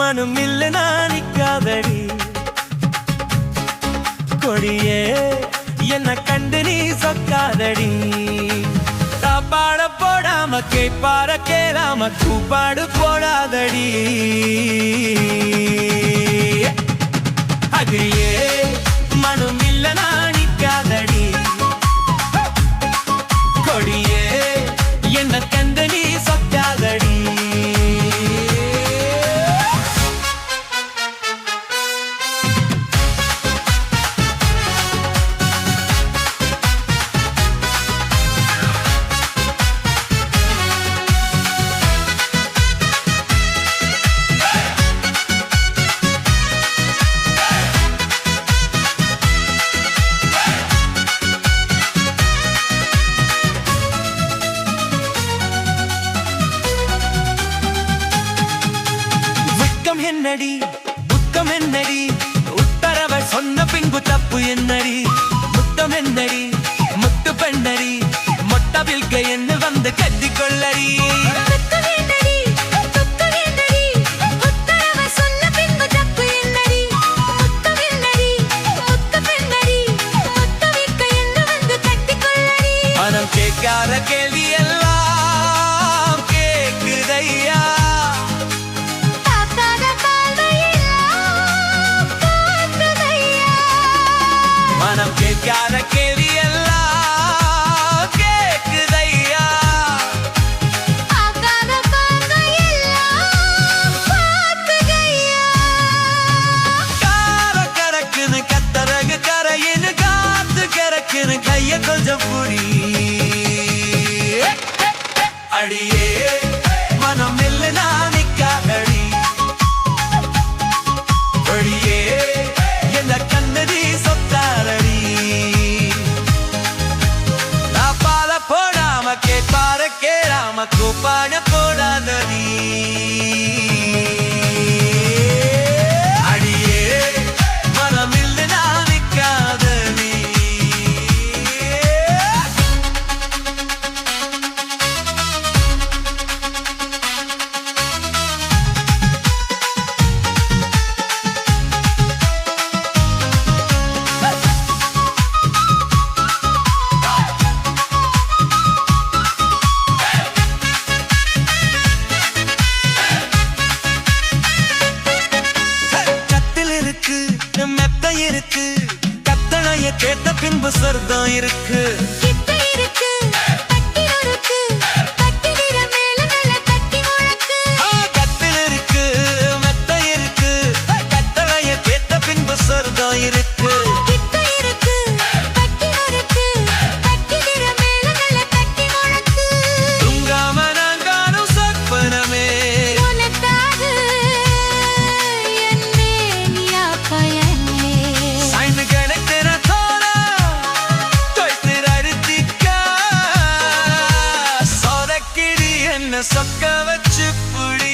மனம் இல்ல நானிக்காதடி கொடியே என்ன கண்டு நீ சொக்காதடி சாப்பாட போடாம கேப்பார கேளாம கூப்பாடு போடாதடி அகியே மனம் இல்ல நானிக்காதடி கொடியே என்ன கண்டு நீ சொக்காதடி என்னடி புத்தம் என்னடி உத்தரவ சொன்ன பின்பு தப்பு என்னடி முத்தம் என்னடி முத்து பெண்ணடி மொட்டவில்க என்ன வந்து கட்டிக்கொள்ளடி மனம் கேட்காத கேள்வி எல்லாம் கேக்குதையா மனம் கேட்காத கேள்வி எல்லாம் கேக்குதையா கார கறக்குன்னு கத்தரகு கரையின்னு காத்து கறக்குன்னு கைய கொஞ்சம் புடி அடியே மனம் இல்ல நானிக்காதடி அடியே என்ன கண்ணடி சொத்தாரடி பால போடாம கேட்பார கேளாம கூப்பாட போடாதடி அடியே மனம் இல்ல நானிக்காதடி இருக்கு கத்தனைய கேட்ட பின்பு சொர்க்கம் இருக்கு கத்தில் இருக்கு மெத்த இருக்கு கத்தனைய கேட்ட பின்பு சொர்க்கம் இருக்கு தூங்காம நான் காணும் சொப்பனமே சொக்க வச்சு புடி